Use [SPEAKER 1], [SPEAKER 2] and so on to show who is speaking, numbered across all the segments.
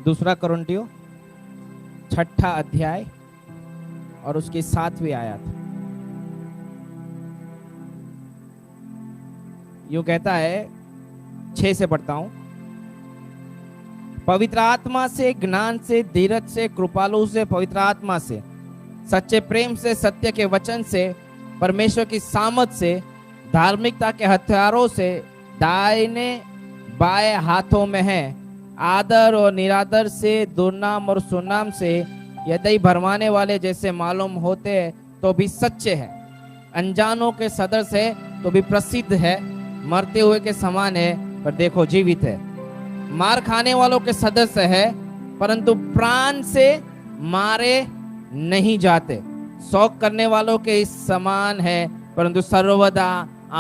[SPEAKER 1] दूसरा कोरिन्थियों 6 अध्याय और उसकी 7वीं आयत। यूं कहता है, 6 से पढ़ता हूं। पवित्र आत्मा से, ज्ञान से, धीरज से, कृपालु से, पवित्र आत्मा से, सच्चे प्रेम से, सत्य के वचन से, परमेश्वर की सामर्थ से, धार्मिकता के हथियारों से, दाहिने बाएं हाथों में है, आदर और निरादर से, दुर्नाम और सुनाम से, यदि भरमाने वाले जैसे मालूम होते तो भी सच्चे हैं, अनजानों के सदृश है तो भी प्रसिद्ध है, मरते हुए के समान है पर देखो जीवित है, मार खाने वालों के सदस्य है परंतु प्राण से मारे नहीं जाते, शौक करने वालों के इस समान है परंतु सर्वदा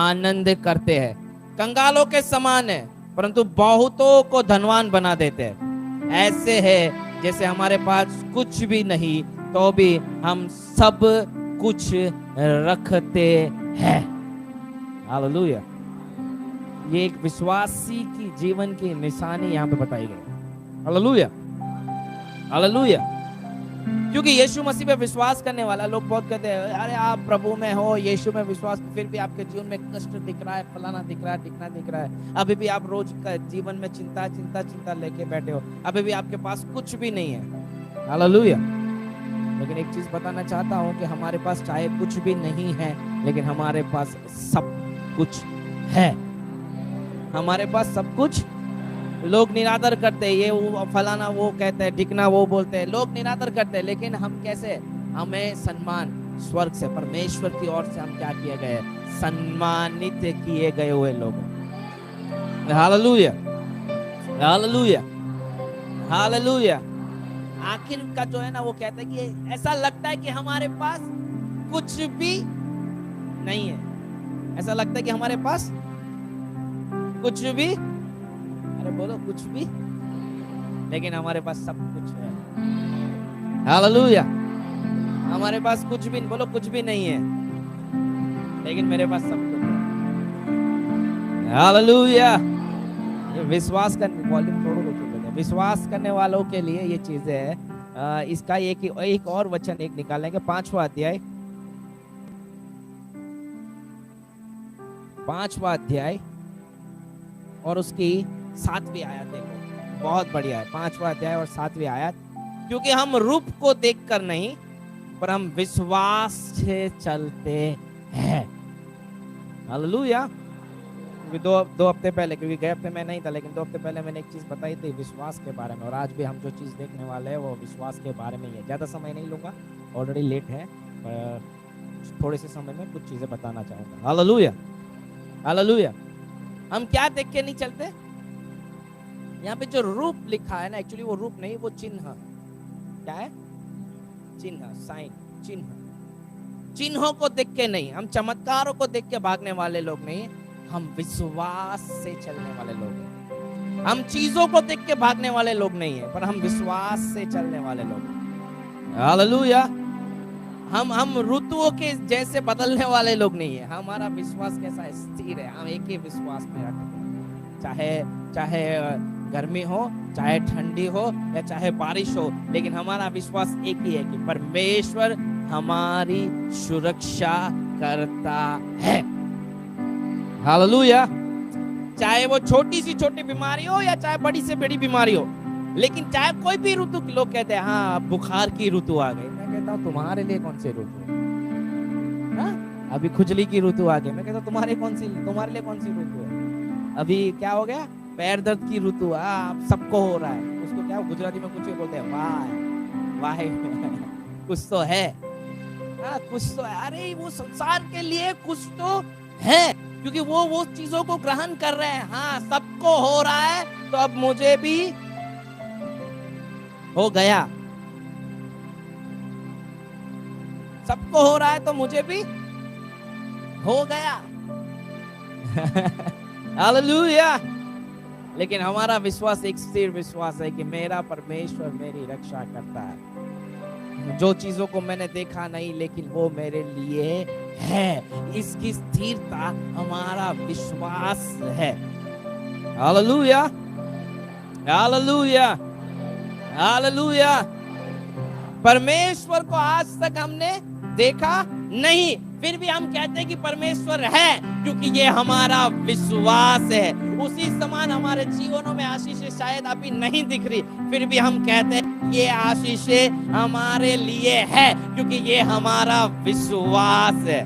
[SPEAKER 1] आनंद करते हैं, कंगालों के समान है परंतु बहुतों को धनवान बना देते हैं, ऐसे है जैसे हमारे पास कुछ भी नहीं तो भी हम सब कुछ रखते हैं। हालेलुया। ये एक विश्वासी की जीवन की निशानी यहाँ पे बताई गई। Hallelujah, hallelujah. क्योंकि यीशु मसीह पे विश्वास करने वाला, लोग बहुत कहते हैं अरे आप प्रभु में हो, यीशु में विश्वास, फिर भी आपके जीवन में कष्ट दिख रहा है, फलाना दिख रहा है, टिकना दिख रहा है, अभी भी आप रोज का जीवन में चिंता चिंता चिंता लेके बैठे हो, अभी भी आपके पास कुछ भी नहीं है। हालेलुया। लेकिन एक चीज बताना चाहता हूँ कि हमारे पास चाहे कुछ भी नहीं है लेकिन हमारे पास सब कुछ है, हमारे पास सब कुछ। लोग निरादर करते हैं, ये वो फलाना वो कहते हैं, ढिकना वो बोलते हैं, लोग निरादर करते हैं, लेकिन हम कैसे, हमें सम्मान स्वर्ग से, परमेश्वर की ओर से हम क्या किए गए, सम्मानित किए गए हुए लोग। Hallelujah, hallelujah, hallelujah. आखिर का जो है ना वो कहते हैं कि ऐसा लगता है कि हमारे पास कुछ भी नहीं है, ऐसा लगता है कि हमारे पास कुछ भी, अरे बोलो कुछ भी, लेकिन हमारे पास सब कुछ है। हालेलुया। हमारे पास कुछ भी, बोलो कुछ भी नहीं है लेकिन मेरे पास सब कुछ है। हालेलुया। ये विश्वास करने, वॉल्यूम थोड़ा विश्वास करने वालों के लिए ये चीजें है। इसका एक और वचन एक निकालेंगे, 5वां अध्याय, 5वां अध्याय और उसकी 7वीं आयत देखो, बहुत बढ़िया है। 5वां अध्याय और 7वीं आयत। क्योंकि हम रूप को देखकर नहीं पर हम विश्वास से चलते हैं। हालेलुया। दो हफ्ते पहले, क्योंकि गए हफ्ते में नहीं था, लेकिन 2 हफ्ते पहले मैंने एक चीज बताई थी विश्वास के बारे में, और आज भी हम जो चीज देखने वाले हैं वो विश्वास के बारे में ही है। ज्यादा समय नहीं लूंगा, ऑलरेडी लेट है, थोड़े से समय में कुछ चीजें बताना चाहूंगा। Hallelujah, hallelujah. हम क्या देख के नहीं चलते, यहाँ पे जो रूप लिखा है ना, एक्चुअली वो रूप नहीं, वो चिन्ह। क्या है? चिन्ह, साइन, चिन्ह। चिन्हों को देख के नहीं, हम चमत्कारों को देख के भागने वाले लोग नहीं, हम विश्वास से चलने वाले लोग हैं। हम चीजों को देख के भागने वाले लोग नहीं है, पर हम विश्वास से चलने वाले लोग हैं। हालेलुया। हम ऋतुओं के जैसे बदलने वाले लोग नहीं है। हमारा विश्वास कैसा है? स्थिर है। हम एक ही विश्वास में रखते हैं, चाहे गर्मी हो, चाहे ठंडी हो, या चाहे बारिश हो, लेकिन हमारा विश्वास एक ही है कि परमेश्वर हमारी सुरक्षा करता है। हालेलुया। चाहे वो छोटी सी छोटी बीमारी हो या चाहे बड़ी से बड़ी बीमारी हो, लेकिन चाहे कोई भी ऋतु, लोग कहते हैं हाँ बुखार की ऋतु आ गई, मैं कहता हूँ तुम्हारे लिए कौन सी ऋतु है? अभी खुजली की ऋतु आ गई, मैं कहता हूँ तुम्हारे लिए कौन सी ऋतु है? अभी क्या हो गया? पैर दर्द की ऋतु, सबको हो रहा है। उसको क्या गुजराती में कुछ बोलते हैं, वाह वाह कुछ तो है, कुछ तो है। अरे वो संसार के लिए कुछ तो है, क्योंकि वो चीजों को ग्रहण कर रहे हैं। हाँ सबको हो रहा है तो अब मुझे भी हो गया, सबको हो रहा है तो मुझे भी हो गया। हालेलुया। लेकिन हमारा विश्वास एक स्थिर विश्वास है कि मेरा परमेश्वर मेरी रक्षा करता है। जो चीजों को मैंने देखा नहीं लेकिन वो मेरे लिए है, इसकी स्थिरता हमारा विश्वास है। Hallelujah, hallelujah. हालेलुया। परमेश्वर को आज तक हमने देखा नहीं, फिर भी हम कहते हैं कि परमेश्वर है, क्योंकि ये हमारा विश्वास है। उसी समान हमारे जीवनों में आशीषें शायद अभी नहीं दिख रही, फिर भी हम कहते हैं ये आशीषें हमारे लिए है, क्योंकि ये हमारा विश्वास है।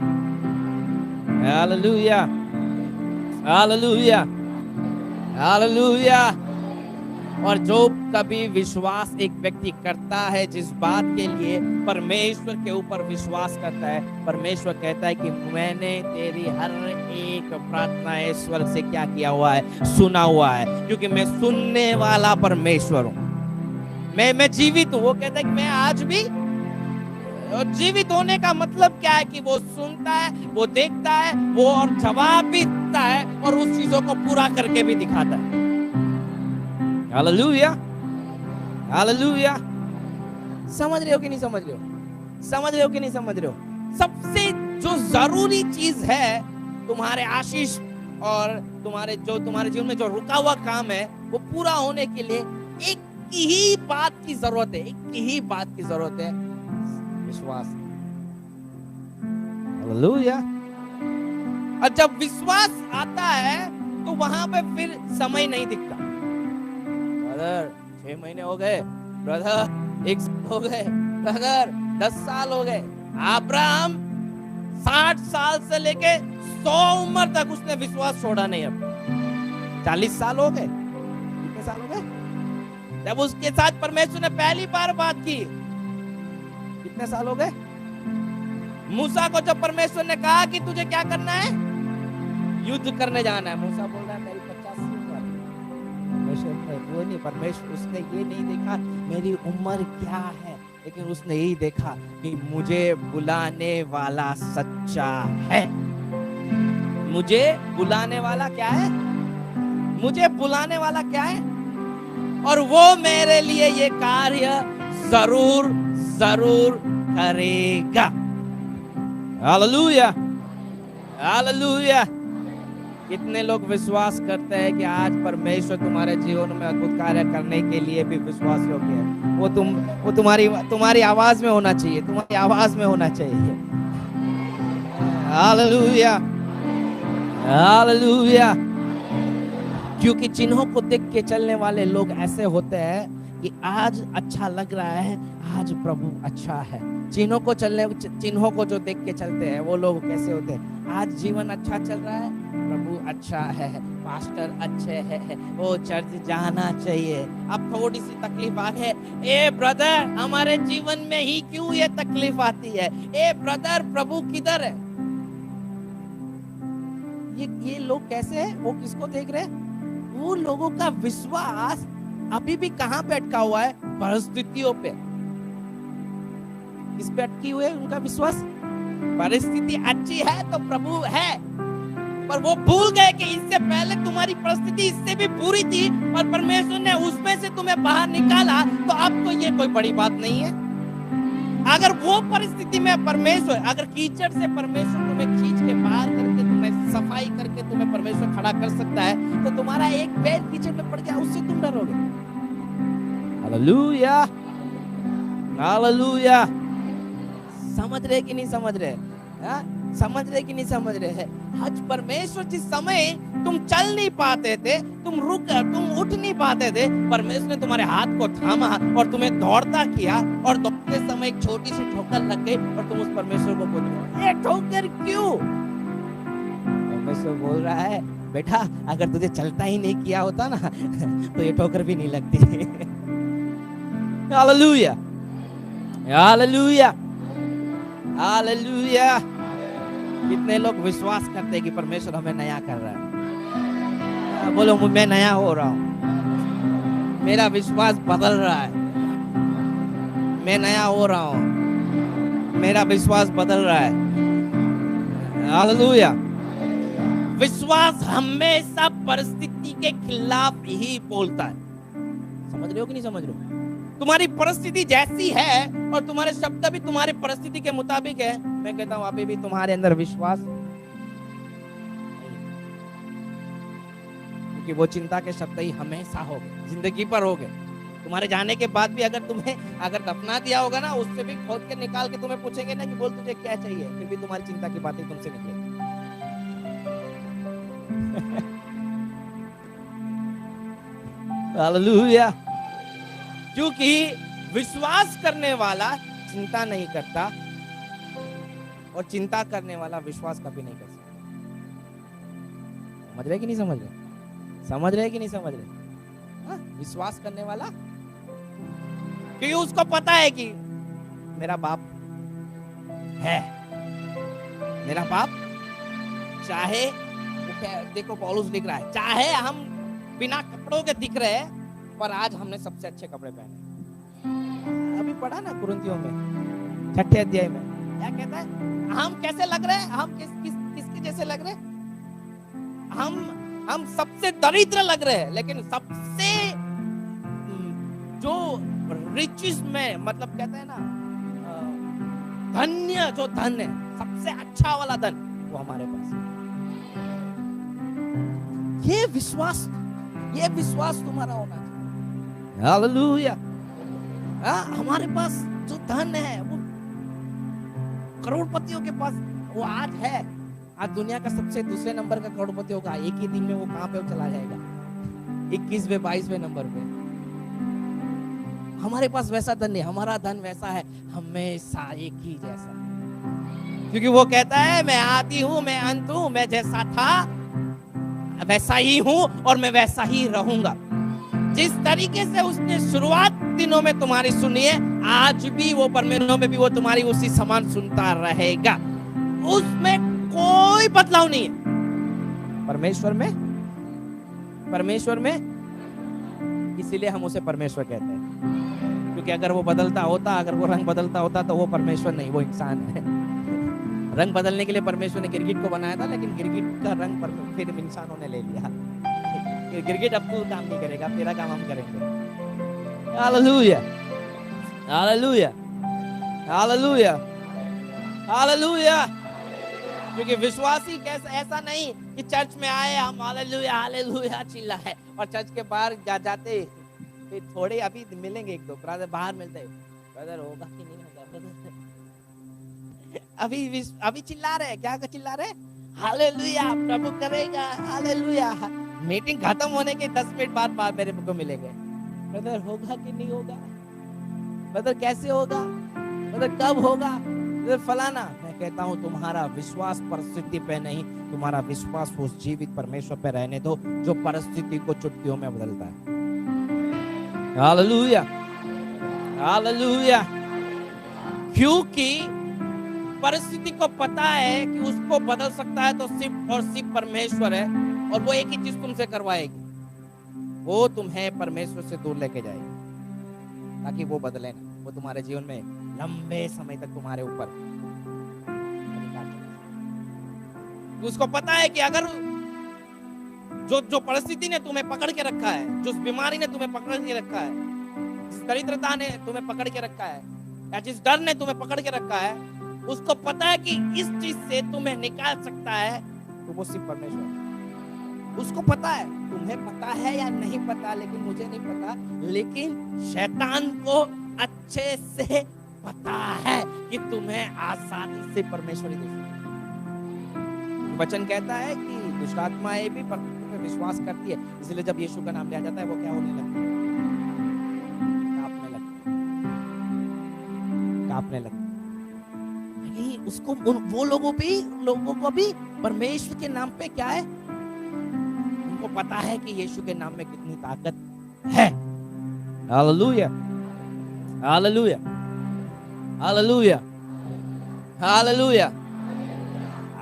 [SPEAKER 1] Hallelujah, hallelujah, hallelujah. और जो कभी विश्वास एक व्यक्ति करता है जिस बात के लिए परमेश्वर के ऊपर विश्वास करता है, परमेश्वर कहता है कि मैंने तेरी हर एक प्रार्थना ईश्वर से क्या किया हुआ है, सुना हुआ है, क्योंकि मैं सुनने वाला परमेश्वर हूं। मैं जीवित हूं। वो कहता है कि मैं आज भी, और जीवित होने का मतलब क्या है कि वो सुनता है, वो देखता है, वो और जवाब भी देता है, और उस चीजों को पूरा करके भी दिखाता है। Hallelujah, hallelujah. समझ रहे हो कि नहीं समझ रहे हो? समझ रहे हो कि नहीं समझ रहे हो? सबसे जो जरूरी चीज है तुम्हारे आशीष और तुम्हारे जीवन में जो रुका हुआ काम है, वो पूरा होने के लिए एक ही बात की जरूरत है, एक ही बात की जरूरत है, विश्वास। हालेलुया। और जब विश्वास आता है तो वहां पे फिर समय नहीं दिखता। ब्रदर 6 महीने हो गए, ब्रदर 1 साल हो गए, ब्रदर 10 साल हो गए। अब्राहम 60 साल से लेके 100 उम्र तक उसने विश्वास छोड़ा नहीं। अब 40 साल हो गए, कितने साल हो गए जब उसके साथ परमेश्वर ने पहली बार बात की? कितने साल हो गए? मूसा को जब परमेश्वर ने कहा कि तुझे क्या करना है, युद्ध करने जाना है, मूसा बोल रहा है मेरी 50 उम्र। वो नहीं, परमेश्वर उसने ये नहीं देखा मेरी उम्र क्या है, लेकिन उसने यही देखा कि मुझे बुलाने वाला सच्चा है। मुझे बुलाने वाला क्या है? मुझे बुलाने वाला क्या है? और वो मेरे लिए ये कार्य जरूर जरूर करेगा। Hallelujah, hallelujah. कितने लोग विश्वास करते हैं कि आज परमेश्वर तुम्हारे जीवन में अद्भुत कार्य करने के लिए भी विश्वास योग्य है? वो तुम्हारी आवाज में होना चाहिए, तुम्हारी आवाज में होना चाहिए। Hallelujah, hallelujah. क्योंकि चिन्हों को देख के चलने वाले लोग ऐसे होते हैं कि आज अच्छा लग रहा है, आज प्रभु अच्छा है। चिन्हों को जो देख के चलते हैं वो लोग कैसे होते हैं? आज जीवन अच्छा चल रहा है, प्रभु अच्छा है, पास्टर अच्छे हैं, वो चर्च जाना चाहिए। अब थोड़ी सी तकलीफ आ है, ए ब्रदर हमारे जीवन में ही क्यों ये तकलीफ आती है? ए ब्रदर प्रभु किधर है? ये लोग कैसे हैं? वो किसको देख रहे हैं? वो लोगों का विश्वास अभी भी कहां पे अटका हुआ है? परिस्थितियों पे। किस पे अटकी हुई है उनका विश्वास? परिस्थिति अच्छी है तो प्रभु है, पर वो भूल गए कि इससे पहले तुम्हारी परिस्थिति इससे भी बुरी थी और परमेश्वर ने उसमें से तुम्हें बाहर निकाला, तो अब तो ये कोई बड़ी बात नहीं है। अगर वो परिस्थिति में परमेश्वर, अगर कीचड़ से परमेश्वर तुम्हें खींच के बाहर करके, तुम्हें सफाई करके तुम्हें परमेश्वर खड़ा कर सकता है, तो तुम्हारा एक पैर कीचड़ में पड़ गया, उससे तुम डरोगे? Hallelujah, hallelujah. समझ रहे कि नहीं समझ रहे? समझ रहे कि नहीं समझ रहे? आज परमेश्वर जिस समय तुम चल नहीं पाते थे, तुम उठ नहीं पाते थे, परमेश्वर ने तुम्हारे हाथ को थामा और तुम्हें दौड़ता किया, और दौड़ते समय एक छोटी सी ठोकर लग गई और तुम उस परमेश्वर को बोले, ये ठोकर क्यों? परमेश्वर बोल रहा है, बेटा अगर तुझे चलता ही नहीं किया होता ना तो ये ठोकर भी नहीं लगती। Hallelujah, hallelujah, hallelujah. कितने लोग विश्वास करते हैं कि परमेश्वर हमें नया कर रहा है? बोलो मैं नया हो रहा हूं, मेरा विश्वास बदल रहा है, मैं नया हो रहा हूं, मेरा विश्वास बदल रहा है। हालेलुया। विश्वास हमेशा परिस्थिति के खिलाफ ही बोलता है। समझ रहे हो कि नहीं समझ रहे हो? तुम्हारी परिस्थिति जैसी है और तुम्हारे शब्द भी तुम्हारी परिस्थिति के मुताबिक है, मैं कहता हूं अभी भी तुम्हारे अंदर विश्वास, क्योंकि वो चिंता के शब्द ही हमेशा हो गए, जिंदगी पर हो गए। तुम्हारे जाने के बाद भी अगर तुम्हें अगर दफना दिया होगा ना, उससे भी खोद के निकाल के तुम्हें पूछेंगे ना कि बोल तुझे क्या चाहिए, फिर भी तुम्हारी चिंता की बातें तुमसे निकलेगी। हालेलुया। क्योंकि विश्वास करने वाला चिंता नहीं करता, और चिंता करने वाला विश्वास कभी नहीं कर सकता। समझ रहे कि नहीं समझ रहे? समझ रहे कि नहीं समझ रहे? हाँ? विश्वास करने वाला, क्योंकि उसको पता है कि मेरा बाप है, मेरा बाप चाहे, देखो पौलुस लिख रहा है, चाहे हम बिना कपड़ों के दिख रहे हैं, पर आज हमने सबसे अच्छे कपड़े पहने। अभी पढ़ा ना कुरिन्थियों में 6 अध्याय में, क्या कहता है? हम कैसे लग रहे हैं? हम किसके जैसे लग रहे हैं? हम सबसे दरिद्र लग रहे हैं, लेकिन सबसे जो रिचेस में, मतलब कहते हैं ना, धन्य जो धन है, सबसे अच्छा वाला धन, वो हमारे पास है। ये विश्वास तुम्हारा होना चाहिए। हालेलुया। हमारे पास जो धन है, वो करोड़पतियों के पास वो आज है। आज दुनिया का सबसे दूसरे नंबर का करोड़पति होगा, एक ही दिन में वो कहां पे चला जाएगा? 21वें 22वें नंबर पे। हमारे पास वैसा धन नहीं, हमारा धन वैसा है, हमेशा एक ही जैसा। क्योंकि वो कहता है, मैं आदि हूं, मैं अंत हूं, मैं जैसा था वैसा ही हूं, और मैं वैसा ही रहूंगा। जिस तरीके से उसने शुरुआत दिनों में तुम्हारी सुनी है, आज भी वो परमेश्वर में भी वो तुम्हारी उसी समान सुनता रहेगा। उसमें कोई बदलाव नहीं है। परमेश्वर में इसीलिए हम उसे परमेश्वर कहते हैं, क्योंकि अगर वो बदलता होता, अगर वो रंग बदलता होता, तो वो परमेश्वर नहीं, वो इंसान है। रंग बदलने के लिए परमेश्वर ने गिरगिट को बनाया था, लेकिन गिरगिट का रंग फिर इंसानों ने ले लिया। गिरगिट अब तू काम नहीं करेगा, तेरा काम हम करेंगे। Hallelujah, hallelujah, hallelujah, hallelujah. क्योंकि विश्वासी कैसा, ऐसा नहीं कि चर्च में आए हम हालेलुया हालेलुया चिल्लाए, और चर्च के बाहर जाते फिर थोड़े अभी मिलेंगे, एक दो ब्रदर बाहर मिलते हैं, ब्रदर होगा कि नहीं होगा, अभी चिल्ला रहे, क्या चिल्ला रहे? हालेलुया, प्रभु करेगा, हालेलुया। मीटिंग खत्म होने के 10 मिनट बाद मेरे को मिलेंगे, ब्रदर होगा कि नहीं होगा, ब्रदर कैसे होगा, ब्रदर कब होगा, ब्रदर फलाना। मैं कहता हूं, तुम्हारा विश्वास परिस्थिति पे नहीं, तुम्हारा विश्वास उस जीवित परमेश्वर पे रहने दो, जो परिस्थिति को चुटकियों में बदलता है। Hallelujah, hallelujah. क्योंकि परिस्थिति को पता है कि उसको बदल सकता है तो सिर्फ और सिर्फ परमेश्वर है, और वो एक ही चीज तुमसे करवाएगी, वो तुम्हें परमेश्वर से दूर लेके जाएगी, ताकि वो बदले ना, वो तुम्हारे जीवन में लंबे समय तक तुम्हारे ऊपर। उसको पता है कि अगर जो परिस्थिति ने तुम्हें पकड़ के रखा है, जो बीमारी ने तुम्हें पकड़ के रखा है, जिस दरिद्रता ने तुम्हें पकड़ के रखा है, या जिस डर ने तुम्हें पकड़ के रखा है, उसको पता है कि इस चीज से तुम्हें निकाल सकता है, तो वो सिर्फ परमेश्वर है। उसको पता है, तुम्हें पता है या नहीं पता, लेकिन मुझे नहीं पता, लेकिन शैतान को अच्छे से पता है कि तुम्हें आसानी से परमेश्वर ही दे सकता है। वचन कहता है कि दुष्ट आत्माएं भी परमेश्वर पे विश्वास करती है, इसलिए जब यीशु का नाम लिया जाता है, वो क्या होने लगती है? कांपने लगती है। उसको वो लोगों को भी परमेश्वर के नाम पे क्या है, उनको पता है कि यीशु के नाम में कितनी ताकत है। Hallelujah, hallelujah, hallelujah, hallelujah.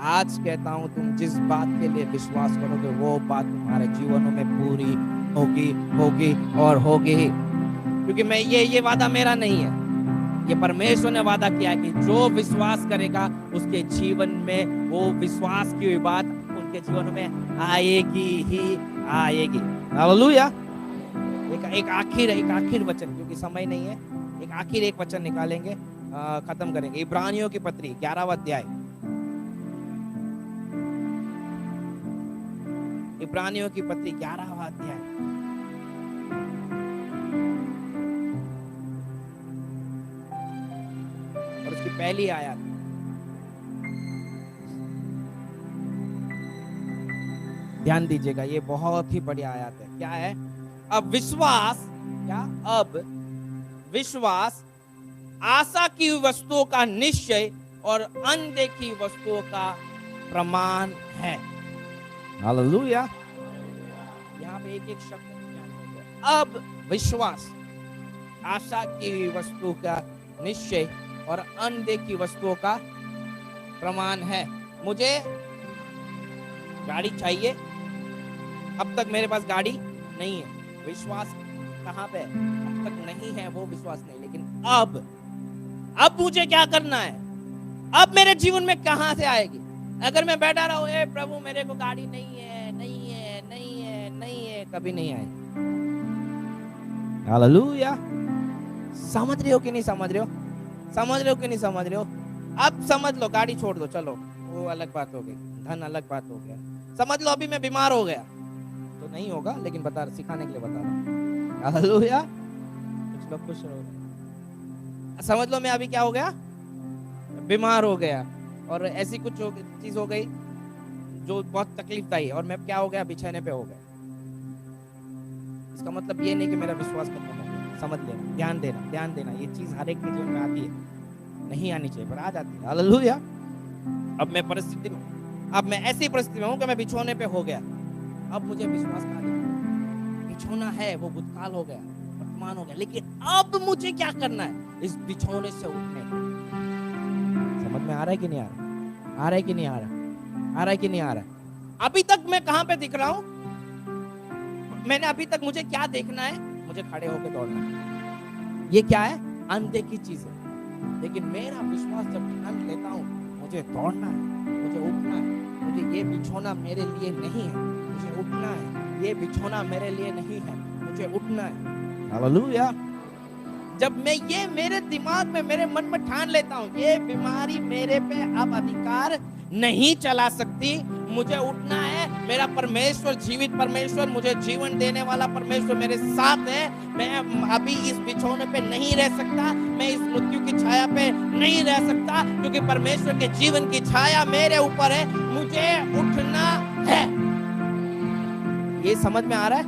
[SPEAKER 1] आज कहता हूं, तुम जिस बात के लिए विश्वास करोगे, वो बात तुम्हारे जीवनों में पूरी होगी, होगी और होगी। क्योंकि मैं ये वादा मेरा नहीं है, ये परमेश्वर ने वादा किया कि जो विश्वास करेगा उसके जीवन में वो विश्वास की हुई बात उनके जीवन में आएगी ही आएगी। हालेलुया। एक आखिर वचन, क्योंकि समय नहीं है, एक वचन निकालेंगे, खत्म करेंगे। इब्रानियों की पत्री 11वां अध्याय, इब्रानियों की पत्री 11वां अध्याय, पहली आयत, ध्यान दीजिएगा, ये बहुत ही बढ़िया आयत है। क्या है? अब विश्वास, क्या? अब विश्वास आशा की वस्तुओं का निश्चय और अनदेखी वस्तुओं का प्रमाण है। हालेलुया। यहाँ पे एक एक शब्द, अब विश्वास आशा की वस्तु का निश्चय और अनदेखी वस्तुओं का प्रमाण है। मुझे गाड़ी चाहिए, अब तक मेरे पास गाड़ी नहीं है। विश्वास कहाँ पे? अब तक नहीं है, वो विश्वास नहीं। लेकिन अब मुझे क्या करना है? अब मेरे जीवन में कहां से आएगी? अगर मैं बैठा रहूं, ए प्रभु मेरे को गाड़ी नहीं है, नहीं है, नहीं है, नहीं है, कभी नहीं आएगी। हालेलुया। समझ रहे हो कि नहीं समझ रहे हो? समझ रहे हो कि नहीं समझ रहे हो? अब समझ लो, गाड़ी छोड़ दो, चलो वो अलग बात हो गई, धन अलग बात हो गया। समझ लो अभी मैं बीमार हो गया, तो नहीं होगा, लेकिन बता सिखाने के लिए बता रहा हूं। हालेलुया। कुछ लोग खुश रहो। समझ लो मैं अभी क्या हो गया? बीमार हो गया, और ऐसी कुछ चीज हो गई जो बहुत तकलीफ दाई, और मैं क्या हो गया? बिछाने पे हो गया। इसका मतलब ये नहीं कि मेरा विश्वास खत्म हो गया। समझ लेना, ध्यान देना, ध्यान देना, ये चीज हर एक के जीवन में आती है, नहीं आनी चाहिए पर आ जाती है। हालेलुया। अब मैं परिस्थिति में, अब मैं ऐसी परिस्थिति में हूं कि मैं बिछोने पे हो गया। अब मुझे विश्वास कहाँ देना? बिछोना है, वो भूतकाल हो गया, वर्तमान हो गया, लेकिन अब मुझे क्या करना है? इस बिछोने से उठने। समझ में आ रहा है कि नहीं आ रहा? आ रहा है कि नहीं आ रहा? आ रहा है कि नहीं आ रहा? अभी तक मैं कहां पे दिख रहा हूं? मैंने अभी तक, मुझे क्या देखना है? मुझे खड़े होकर दौड़ना है। ये क्या है? अनदेखी चीज है। लेकिन मेरा विश्वास जब ठान लेता हूं, मुझे दौड़ना है, मुझे उठना है, मुझे ये बिछोना मेरे लिए नहीं है, मुझे उठना है, ये बिछोना मेरे लिए नहीं है, मुझे उठना है। हालेलुया। जब मैं ये मेरे दिमाग में, मेरे मन में ठान लेता हूं, ये बीमारी मेरे पे अब अधिकार नहीं चला सकती, मुझे उठना है, मेरा परमेश्वर, जीवित परमेश्वर, मुझे जीवन देने वाला परमेश्वर मेरे साथ है, मैं अभी इस बिछोने पे नहीं रह सकता, मैं इस मृत्यु की छाया पे नहीं रह सकता, क्योंकि परमेश्वर के जीवन की छाया मेरे ऊपर है, मुझे उठना है। ये समझ में आ रहा है?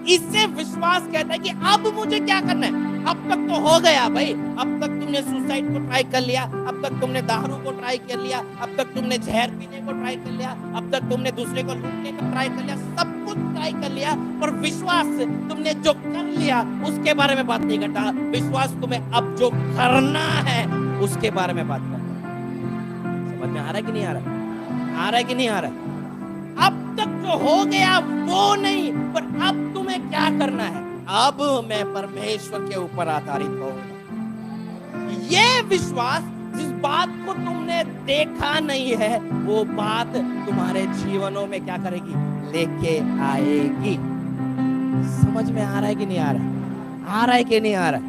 [SPEAKER 1] इससे विश्वास कहता है कि अब मुझे क्या करना है? अब तक तो हो गया भाई, अब तक तुमने सुसाइड को ट्राई कर लिया, अब तक तुमने दारू को ट्राई कर लिया, अब तक तुमने जहर पीने को ट्राई कर लिया, अब तक तुमने दूसरे को लूटने को ट्राई कर लिया, सब कुछ ट्राई कर लिया, पर विश्वास तुमने जो कर लिया उसके बारे में बात नहीं करता। विश्वास तुम्हें अब जो करना है उसके बारे में बात करता है। समझ में आ रहा है कि नहीं आ रहा? आ रहा है कि नहीं आ रहा? अब तक जो हो गया वो नहीं, पर अब तुम्हें क्या करना है? अब मैं परमेश्वर के ऊपर आधारित होऊंगा। ये विश्वास, जिस बात को तुमने देखा नहीं है, वो बात तुम्हारे जीवनों में क्या करेगी? लेके आएगी। समझ में आ रहा है कि नहीं आ रहा? आ रहा है कि नहीं आ रहा?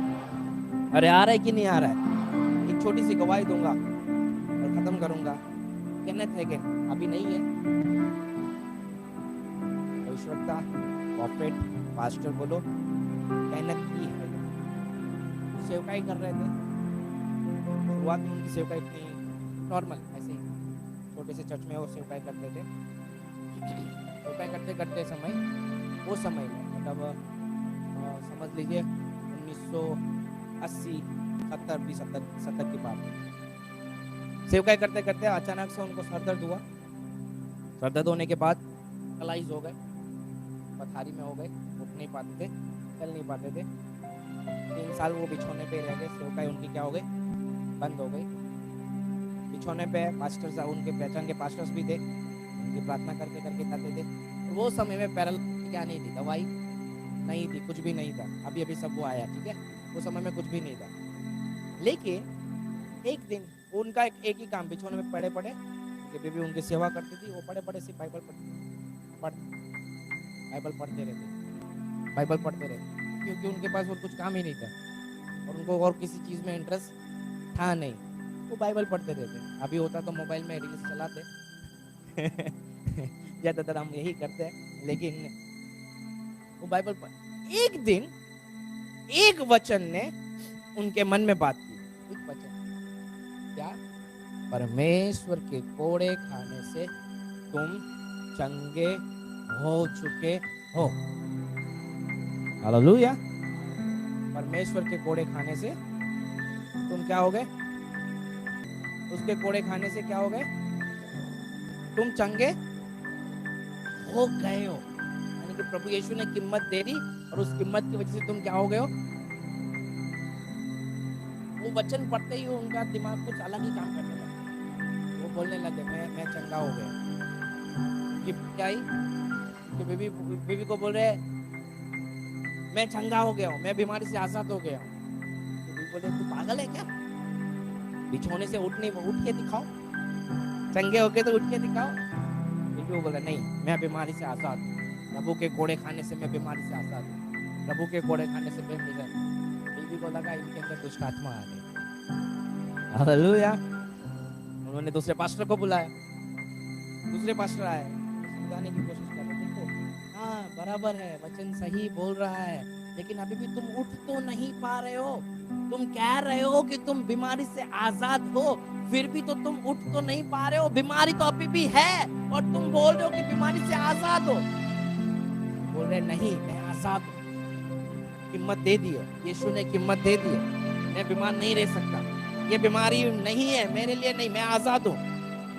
[SPEAKER 1] अरे आ रहा है कि नहीं आ रहा है? एक छोटी सी गवाही दूंगा और खत्म करूंगा। केनेथ हैगन अभी नहीं है, भविष्यवक्ता, प्रॉफिट, पास्टर बोलो, केनेथ ही है। सेवकाई कर रहे थे, शुरुआत में उनकी सेवकाई इतनी नॉर्मल, ऐसे ही छोटे से चर्च में वो सेवकाई करते थे। सेवकाई करते करते समय, वो समय में मतलब समझ लीजिए 1980 70 की बात है। सेवकाई करते करते अचानक से उनको सरदर्द हुआ। सरदर्द होने के बाद पैरालाइज हो गए, पथारी में हो गए, उठ नहीं पाते थे, चल नहीं पाते थे। 3 साल वो बिछोने पे रह गए। सेवकाई उनकी क्या हो गई? बंद हो गई। बिछोने पे पास्टर साहब, उनके पहचान के पास्टर्स भी थे, उनकी प्रार्थना करके करके जाते थे। तो वो समय में पैरालाइज क्या नहीं थी, दवाई नहीं थी, कुछ भी नहीं था। अभी अभी सब वो आया, ठीक है, वो समय में कुछ भी नहीं था। लेकिन एक दिन उनका एक ही काम, बिछोने में पड़े पड़े, उनकी बीवी उनकी सेवा करती थी, वो पड़े पड़े सिर्फ बाइबल पढ़ते रहते, बाइबल पढ़ते रहते, क्योंकि उनके पास और कुछ काम ही नहीं था और उनको और किसी चीज़ में इंटरेस्ट था नहीं, वो बाइबल पढ़ते रहते। अभी होता तो मोबाइल में रील्स चलाते ज़्यादातर हम यही करते हैं, लेकिन वो बाइबल पढ़। एक दिन एक वचन ने उनके मन में बात की, एक वचन, क्या? परमेश्वर के कोड़े खाने से तुम चंगे हो चुके हो। हालेलुया। परमेश्वर के कोड़े खाने से तुम क्या हो गए? उसके कोड़े खाने से क्या हो गए? तुम चंगे हो गए हो। यानी कि प्रभु यीशु ने कीमत दे दी और उस कीमत की वजह से तुम क्या हो गए हो? वो वचन पढ़ते ही उनका दिमाग कुछ अलग ही काम करने लगा। वो बोलने लगे मैं चंगा हो गया। कि क्या आई कि बीवी को बोल रहे मैं चंगा हो गया हूँ, मैं बीमारी से आजाद हो गया हूँ। तो बीवी बोले तू पागल है क्या? बिछोने से उठ के दिखाओ, चंगे हो गए तो उठ के दिखाओ। बीवी को बोला नहीं, मैं बीमारी से आजाद हूँ, प्रभु के कोड़े खाने से मैं बीमारी से आजाद हूँ, प्रभु के कोड़े खाने से मैं निधन। बीवी को लगा इनके अंदर दुष्ट आत्मा आ गई। हालेलुया। उन्होंने दूसरे पास्टर को बुलाया, दूसरे पास्टर आए, समझाने की कोशिश कर रहे, देखो हाँ बराबर है, वचन सही बोल रहा है, लेकिन अभी भी तुम उठ तो नहीं पा रहे हो। तुम कह रहे हो कि तुम बीमारी से आजाद हो, फिर भी तो तुम उठ तो नहीं पा रहे हो। बीमारी तो अभी भी है और तुम बोल रहे हो कि बीमारी से आजाद हो। बोल रहे नहीं, मैं आजाद हूँ, कीमत दे दी है, यीशु ने कीमत दे दी है, मैं बीमार नहीं रह सकता, ये बीमारी नहीं है मेरे लिए, नहीं, मैं आजाद हूँ,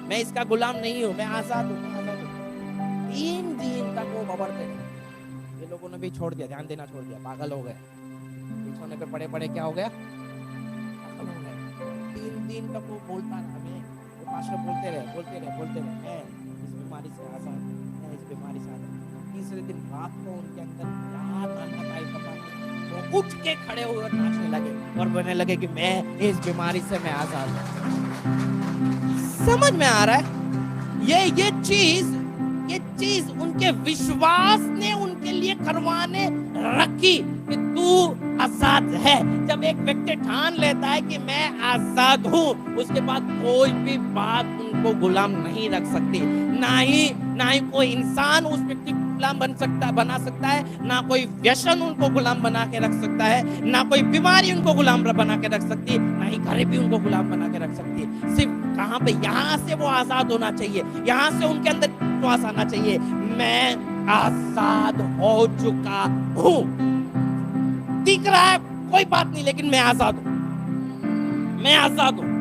[SPEAKER 1] मैं इसका गुलाम नहीं हूँ, मैं आजाद हूँ, मैं आजाद हूँ। 3 दिन तक वो बबड़ते रहे। ये लोगों ने भी छोड़ दिया, ध्यान देना छोड़ दिया, पागल हो गए, बिछोने पे पड़े पड़े क्या हो गया? पागल हो गए। 3 दिन तक वो बोलता रहा, वो पास्टर बोलते रहे, मैं इस बीमारी से आजाद हूँ, मैं इस बीमारी से आजाद हूँ। तीसरे दिन रात को उनके अंदर क्या ताकत आई पता नहीं, वो उठ के खड़े हुए नाचने लगे और बोलने लगे कि मैं इस बीमारी से मैं आजाद हूँ। समझ में आ रहा है? ये चीज उनके विश्वास ने उनके लिए करवाने रखी कि तू आजाद है। जब एक व्यक्ति ठान लेता है कि मैं आजाद हूँ, उसके बाद कोई भी बात उनको गुलाम नहीं रख सकती। ना ही कोई इंसान उस व्यक्ति को गुलाम बना सकता है, ना कोई व्यसन उनको गुलाम बना के रख सकता है, ना कोई बीमारी उनको गुलाम बना के रख सकती, ना ही गरीबी उनको गुलाम बना के रख सकती। सिर्फ कहाँ पे? यहाँ से वो आजाद होना चाहिए, यहाँ से उनके अंदर विश्वास आना चाहिए, मैं आजाद हो चुका हूँ। दिख रहा है कोई बात नहीं, लेकिन मैं आजाद हूँ, मैं आजाद हूँ।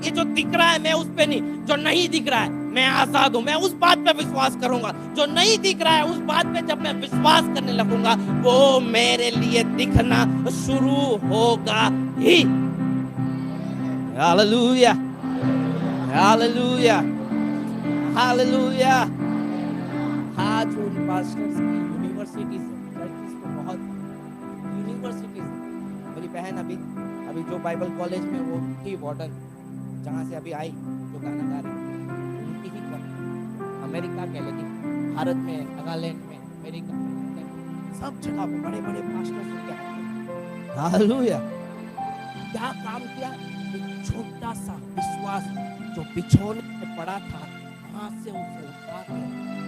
[SPEAKER 1] ये जो दिख रहा है मैं उस पे नहीं, जो नहीं दिख रहा है मैं आजाद हूँ, मैं उस बात पे विश्वास करूंगा। जो नहीं दिख रहा है उस बात पे जब मैं विश्वास करने लगूंगा, वो मेरे लिए दिखना शुरू होगा ही। Hallelujah, hallelujah, hallelujah. आज उन पास्टर्स की यूनिवर्सिटीज चर्चिस को बहुत यूनिवर्सिटीज। मेरी बहन अभी जो बाइबल कॉलेज में वो थी वार्डन, जहाँ से अभी आई, जो गाना गा रही, उनकी ही अमेरिका के, लेकिन भारत में, नागालैंड में, अमेरिका में, सब जगह पे बड़े बड़े पास्टर्स। हालेलुया। क्या काम किया? छोटा सा विश्वास जो बिछोने में पड़ा था, वहां से उसे उठा के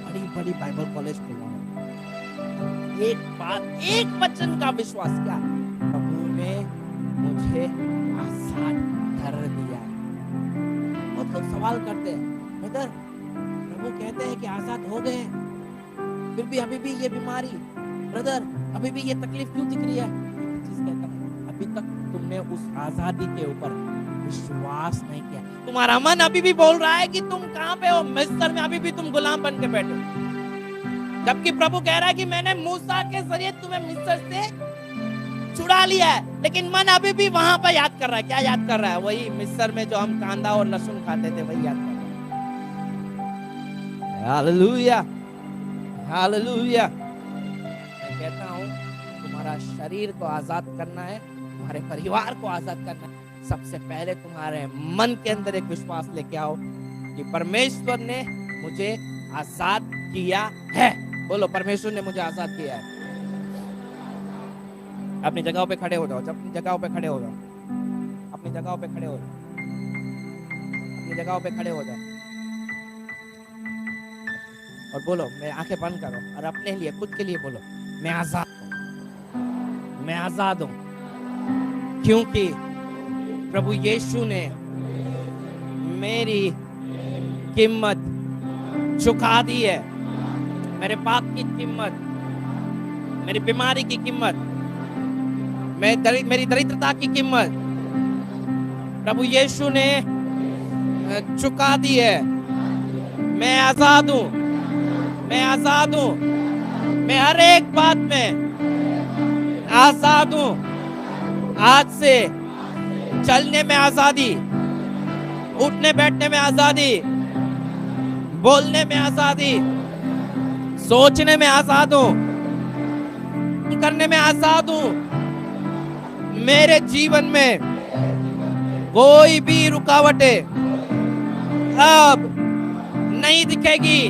[SPEAKER 1] बड़ी बड़ी बाइबल कॉलेज खुलवाया। एक बात, एक वचन का विश्वास किया, प्रभु ने मुझे आजाद कर दिया। बहुत लोग सवाल करते हैं, ब्रदर प्रभु कहते हैं कि आजाद हो गए, फिर भी अभी भी ये बीमारी, ब्रदर अभी भी ये तकलीफ क्यों दिख रही है? अभी तक तुमने उस आजादी के ऊपर विश्वास नहीं किया। तुम्हारा मन अभी भी बोल रहा है कि तुम कहां पे हो, मिस्र में अभी भी तुम गुलाम बन के बैठे, जबकि प्रभु कह रहा है कि मैंने मूसा के जरिए तुम्हें मिस्र से छुड़ा लिया है। लेकिन मन अभी भी वहां पर याद कर रहा है। क्या याद कर रहा है? वही मिस्र में जो हम कांदा और लहसुन खाते थे, वही याद कर रहा है। Hallelujah, hallelujah. मैं कहता हूं तुम्हारा शरीर को आजाद करना है, तुम्हारे परिवार को आजाद करना है, सबसे पहले तुम्हारे मन के अंदर एक विश्वास लेके आओ कि परमेश्वर ने मुझे आजाद किया है। बोलो, परमेश्वर ने मुझे आजाद किया है। अपनी जगहों पे खड़े हो जाओ, अपनी जगहों पे खड़े हो जाओ, अपनी जगहों पे खड़े हो जाओ, अपनी जगहों पे खड़े हो जाओ और बोलो, मैं आंखें बंद करो और अपने लिए, खुद के लिए बोलो, मैं आजाद हूं, मैं आजाद हूं, क्योंकि प्रभु यीशु ने मेरी कीमत चुका दी है, मेरे पाप की कीमत, मेरी बीमारी की कीमत, मेरी दरिद्रता की कीमत प्रभु यीशु ने चुका दी है। मैं आजाद हूं, मैं आजाद हूं, मैं हर एक बात में आजाद हूं। आज से चलने में आजादी, उठने बैठने में आजादी, बोलने में आजादी, सोचने में आजाद हूं, करने में आजाद हूं। मेरे जीवन में कोई भी रुकावटें अब नहीं दिखेगी,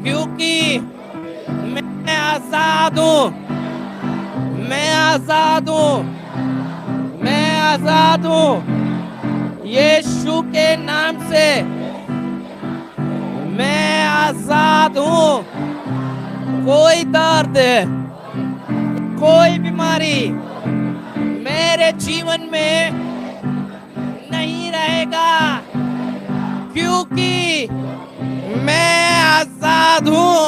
[SPEAKER 1] क्योंकि मैं आजाद हूं, मैं आजाद हूं, मैं आजाद हूं। यीशु के नाम से मैं आजाद हूं। कोई दर्द, कोई बीमारी मेरे जीवन में नहीं रहेगा, क्योंकि मैं आजाद हूं,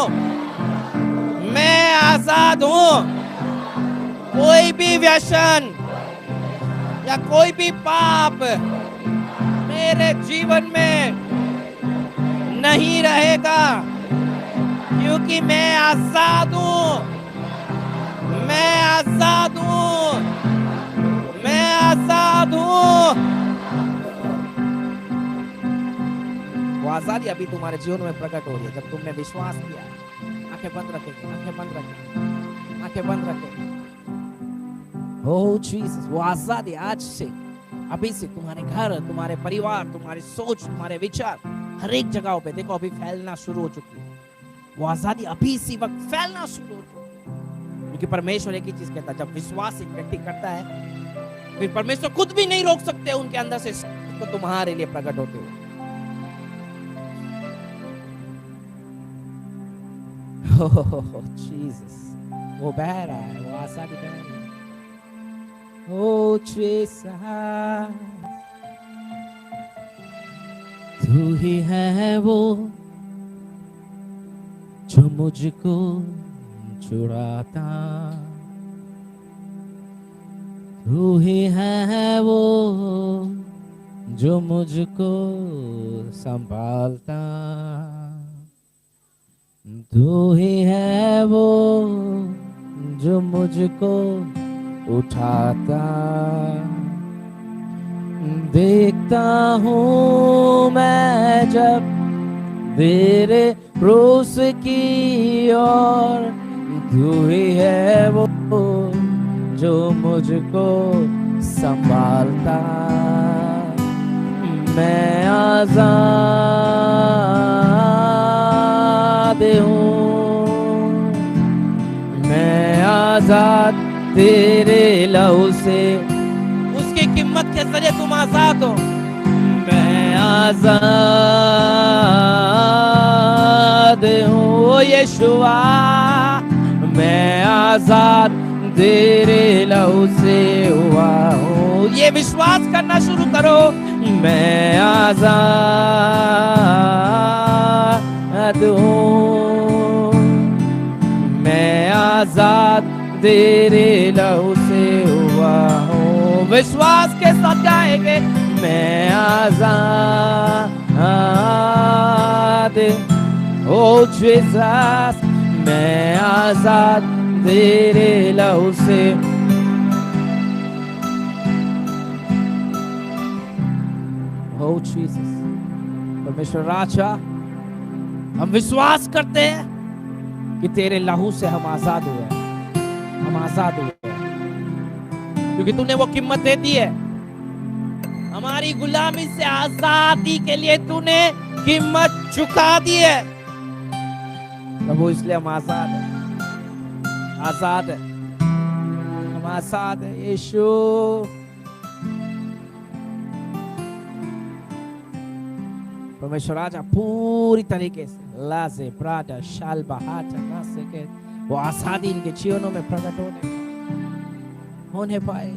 [SPEAKER 1] मैं आजाद हूं। कोई भी व्यसन या कोई भी पाप मेरे जीवन में नहीं रहेगा, क्योंकि मैं आजाद हूं, मैं आजाद हूं, मैं आजाद हूं। वो आजादी अभी तुम्हारे जीवन में प्रकट हो रही है जब तुमने विश्वास किया। आंखें बंद रखेंगे, आंखें बंद रखेंगे, आंखें बंद रखेंगे। ओह जीसस, वो आजादी आज से, अभी से तुम्हारे घर, तुम्हारे परिवार, तुम्हारी सोच, तुम्हारे विचार, हर एक जगह पे देखो अभी फैलना शुरू हो चुकी है। वो आजादी अभी इसी वक्त फैलना शुरू हो चुकी है, क्योंकि परमेश्वर एक ही चीज कहता है, जब विश्वास एक व्यक्ति करता है फिर परमेश्वर खुद भी नहीं रोक सकते उनके अंदर से तो तुम्हारे लिए प्रकट होते हुए। जीसस, वो बह रहा है, वो आजादी बह रही है। Oh Jesus, तू ही है वो जो मुझको छुड़ाता, तू ही है वो जो मुझको संभालता, तू ही है वो जो मुझको उठाता। देखता हूँ मैं जब तेरे क्रूस की ओर, तू ही है वो जो मुझको संभालता। मैं आजाद हूँ, मैं आजाद तेरे लहू से, उसकी कीमत के जरिए तुम आजाद हो। मैं आजाद हूँ यीशुआ, मैं आजाद तेरे लहू से हुआ हूँ। ये विश्वास करना शुरू करो, मैं आजाद हूँ, मैं आजाद तेरे लहू से हुआ हूँ। विश्वास के साथ गाएंगे, मैं आजाद, ओ जीसस, मैं आजाद तेरे लहू से। ओ जीसस, परमेश्वर राजा, हम विश्वास करते हैं कि तेरे लहू से हम आजाद हुए, हम आजाद हुए, क्योंकि तूने वो कीमत दे दी है। हमारी गुलामी से आजादी के लिए तूने कीमत चुका दी है प्रभु, इसलिए हम आजाद हैं, आजाद है, हम आजाद है यीशु। परमेश्वर राजा पूरी तरीके से लाजे प्रादा शाल बहाटा ना सके वो आजादी इनके जीवनों में प्रकट होने पाए।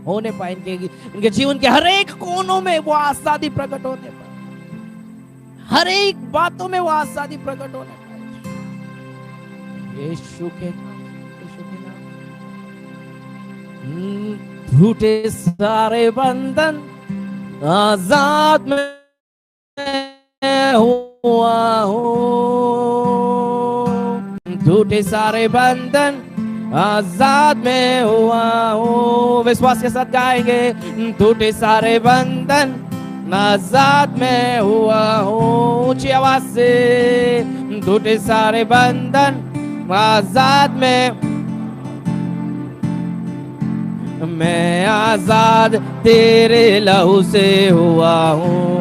[SPEAKER 1] होने पाए, इनके जीवन के हर एक कोनों में वो आजादी प्रकट होने पाए, हर एक बातों में वो आजादी प्रकट होने पाए। यीशु के नाम, यीशु के नाम। टूटे सारे बंधन, आजाद में हुआ हूँ। टूटे सारे बंधन, आजाद में हुआ हूँ। विश्वास के साथ गाएंगे। टूटे सारे बंधन, आजाद में हुआ हूँ। ऊंची आवाज से, टूटे सारे बंधन, आजाद में, मैं आजाद तेरे लहू से हुआ हूँ।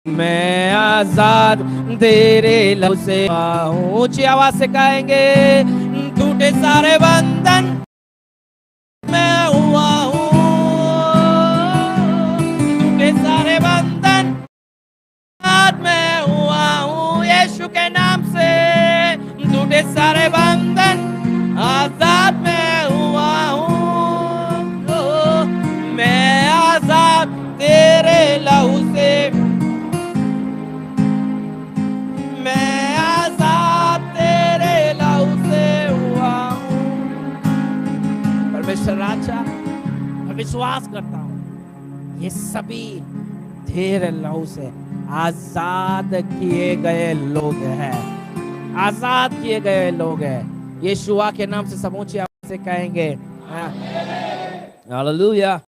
[SPEAKER 1] मैं आजाद तेरे लहू से हुआ हूँ। ऊंची आवाज से कहेंगे। टूटे सारे बंधन मैं हुआ हूँ। टूटे सारे बंधन आजाद मैं हुआ हूँ। यीशु के नाम से टूटे सारे बंधन आजाद मैं हुआ हूँ। मैं आजाद तेरे लहू से, मैं आजाद तेरे लहू से हुआ हूँ। परमेश्वर राजा, मैं विश्वास करता हूँ ये सभी तेरे लहू से आजाद किए गए लोग हैं, आजाद किए गए लोग हैं। यीशुआ के नाम से समूची आवाज से कहेंगे हालेलुया।